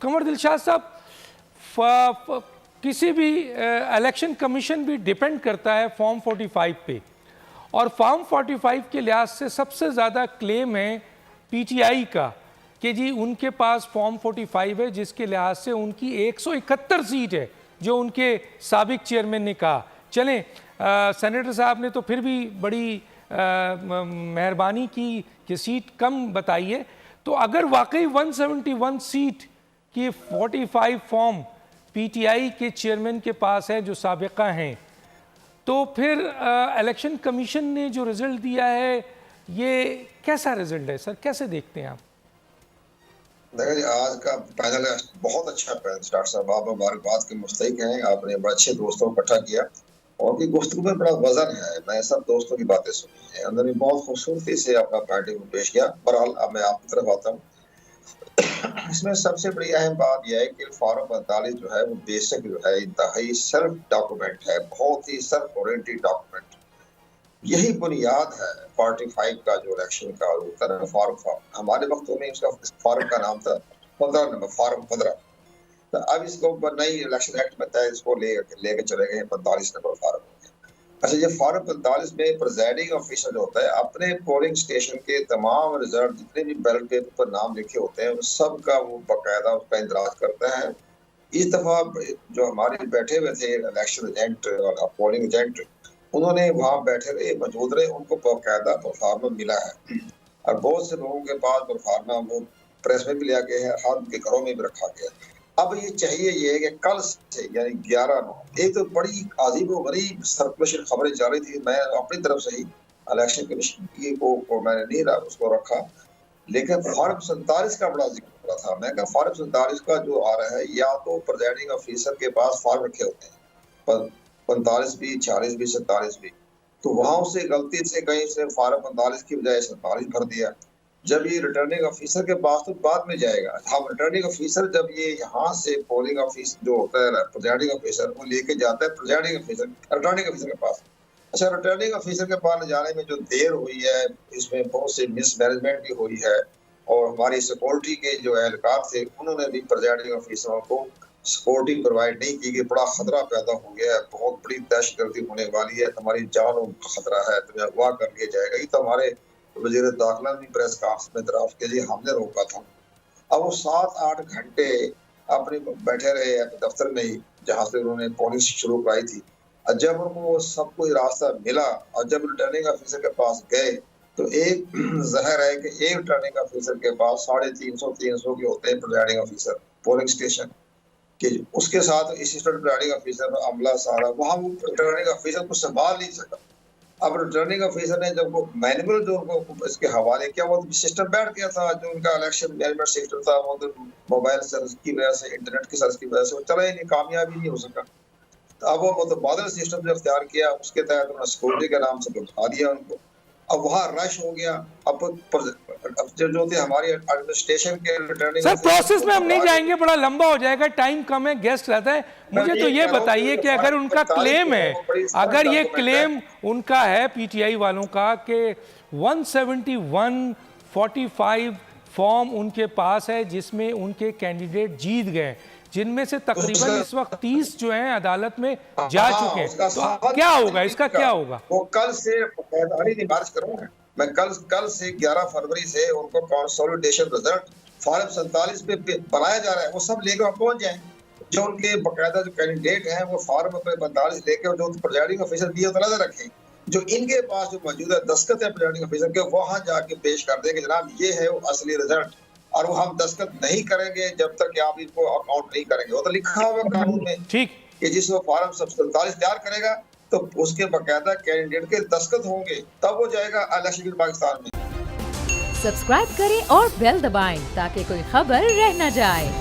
قمر دلشاد صاحب، کسی بھی الیکشن کمیشن بھی ڈیپینڈ کرتا ہے فارم 45 پہ، اور فارم 45 کے لحاظ سے سب سے زیادہ کلیم ہے پی ٹی آئی کا کہ جی ان کے پاس فارم 45 ہے، جس کے لحاظ سے ان کی 171 سیٹ ہے جو ان کے سابق چیئرمین نے کہا۔ چلیں سینیٹر صاحب نے تو پھر بھی بڑی مہربانی کی کہ سیٹ کم بتائیے، تو اگر واقعی 171 سیٹ کی 45 فارم پی ٹی آئی کے چیئرمین کے پاس ہے جو سابقہ ہیں، تو پھر الیکشن کمیشن نے جو رزلٹ دیا ہے یہ کیسا رزلٹ ہے سر، کیسے دیکھتے ہیں آپ؟ دیکھیں جی، آج کا پینل بہت اچھا پینل، ڈاکٹر صاحب آپ مبارکباد کے مستحق ہیں، آپ نے بڑے اچھے دوستوں کو اکٹھا کیا اور کی گفتگو میں بڑا وزن ہے، میں سب دوستوں کی باتیں سنی ہیں، اندر میں بہت خوبصورتی سے اپنا پارٹی کو پیش کیا۔ بہرحال اب میں آپ کی طرف آتا ہوں۔ اس میں سب سے بڑی اہم بات یہ ہے کہ فارم 45 جو ہے وہ بیسک جو ہے انتہائی سیلف ڈاکومنٹ ہے، بہت ہی سیلف اورینٹڈ ڈاکومنٹ، یہی بنیاد ہے 45 کا جو الیکشن کا ہوتا ہے فارم۔ ہمارے وقتوں میں اس کا فارم کا نام تھا 15 نمبر، فارم 15۔ تو اب اس کو نئی الیکشن ایکٹ میں تھا، اس کو لے کے چلے گئے 45 نمبر فارم۔ اچھا، یہ فارم 45 میں پریزائڈنگ آفیسر جو ہوتا ہے اپنے پولنگ اسٹیشن کے تمام ریزلٹ جتنے بھی بیلٹ پیپر پر نام لکھے ہوتے ہیں وہ سب کا وہ باقاعدہ اس کا اندراج کرتا ہے۔ اس دفعہ جو ہمارے بیٹھے ہوئے تھے الیکشن ایجنٹ اور پولنگ ایجنٹ، انہوں نے وہاں بیٹھے رہے، موجود رہے، ان کو باقاعدہ پرفارما ملا ہے، اور بہت سے لوگوں کے پاس پرفارما وہ پریس میں بھی لیا گیا ہے، ہاتھ کے گھروں میں بھی رکھا گیا ہے۔ اب یہ چاہیے یہ ہے کہ کل سے یعنی 11/9 ایک تو بڑی عجیب و غریب سرکولیشن خبریں جا رہی تھی، میں اپنی طرف سے ہی الیکشن کمیشن کی کو میں نے نہیں اس کو رکھا، لیکن فارم 47 کا بڑا ذکر ہو رہا تھا۔ میں کہا فارم 47 کا جو آ رہا ہے یا تو پریزائڈنگ آفیسر کے پاس فارم رکھے ہوتے ہیں 45 بھی، 46 بھی، 47 بھی، تو وہاں اسے غلطی سے کہیں سے فارم 45 کی بجائے 47 بھر دیا۔ جب یہ ریٹرننگ آفیسر کے پاس تو بعد میں جائے گا، ہم ریٹرننگ آفیسر جب یہ یہاں سے پولنگ آفیس جو ہوتا ہے پریزائڈنگ آفیسر وہ لے کے جاتا ہے پریزائڈنگ آفیسر ریٹرننگ آفیسر کے پاس۔ اچھا، ریٹرننگ آفیسر کے پاس جانے میں جو دیر ہوئی ہے، اس میں بہت سے مس مینجمنٹ بھی ہوئی ہے، اور ہماری سیکورٹی کے جو اہلکار تھے انہوں نے بھی پریزائڈنگ آفیسروں کو سیکورٹی پرووائڈ نہیں کی، کہ بڑا خطرہ پیدا ہو گیا ہے، بہت بڑی دہشت گردی ہونے والی ہے، تمہاری جانوں کا خطرہ ہے، تمہیں اغوا کر لیا جائے گا۔ یہ تو ہمارے وزیر داخلہ نے پریس کانفرنس میں دریافت کے لیے ہم نے روکا تھا۔ اب وہ 7-8 گھنٹے اپنے بیٹھے رہے دفتر میں ہی جہاں سے انہوں نے پولنگ شروع کرائی تھی۔ جب ان کو سب کو راستہ ملا اور جب ریٹرننگ آفیسر کے پاس گئے تو ایک ظاہر ہے کہ ایک ریٹرننگ آفیسر کے پاس 350 کے ہوتے ہیں پریزائڈنگ آفیسر پولنگ اسٹیشن کہ اس کے ساتھ اسسٹنٹ پریزائڈنگ آفیسر عملہ سارا، وہاں وہ ریٹرننگ آفیسر کو سنبھال نہیں سکا۔ اب ریٹرننگ آفیسر نے جب وہ مینول جو ان کو اس کے حوالے کیا، وہ سسٹم بیٹھ گیا تھا جو ان کا الیکشن مینجمنٹ سسٹم تھا، وہ موبائل سروس کی وجہ سے، انٹرنیٹ کی سروس کی وجہ سے وہ چلا ہی نہیں، کامیابی نہیں ہو سکا۔ اب وہ متبادل سسٹم جو اختیار کیا اس کے تحت انہوں نے سیکورٹی کے نام سے بٹھا دیا ان کو۔ اب وہاں رش ہو گیا، اب جو تھے ہماری ایڈمنسٹریشن کے ریٹرننگ سر پروسیس میں ہم نہیں جائیں گے، بڑا لمبا ہو جائے گا، ٹائم کم ہے، گیسٹ رہتا ہے۔ مجھے تو یہ بتائیے کہ اگر ان کا کلیم ہے، اگر یہ کلیم ان کا ہے پی ٹی آئی والوں کا کہ 171 45 فارم ان کے پاس ہے جس میں ان کے کینڈیڈیٹ جیت گئے، جن میں سے تقریباً اس وقت 30 جو ہیں عدالت میں جا چکے ہیں، تو کیا ہوگا، اس کا کیا ہوگا؟ وہ کل سے مارچ کروں گا میں، کل سے 11 فروری سے ان کو کنسولیڈیشن رزلٹ فارم 47 پہ بنایا جا رہا ہے، وہ سب لے کے وہاں پہنچ جائیں۔ جو ان کے باقاعدہ جو کینڈیڈیٹ ہیں وہ فارم اپنے 45 لے کے جو پریزائڈنگ آفیسر دیے تو نظر رکھیں، جو ان کے پاس جو موجود ہے دستخط ہے پریزائڈنگ آفیسر کے، وہاں جا کے پیش کر دیں کہ جناب یہ ہے وہ اصلی رزلٹ، اور وہ ہم دستخط نہیں کریں گے جب تک کہ آپ ان کو اکاؤنٹ نہیں کریں گے۔ وہ تو لکھا ہوا قانون میں کہ جس وہ فارم 47 تیار کرے گا تو اس کے باقاعدہ کینڈیڈیٹ کے دستخط ہوں گے، تب وہ جائے گا الیکشن پاکستان میں۔ سبسکرائب کریں اور بیل دبائیں تاکہ کوئی خبر رہ نہ جائے۔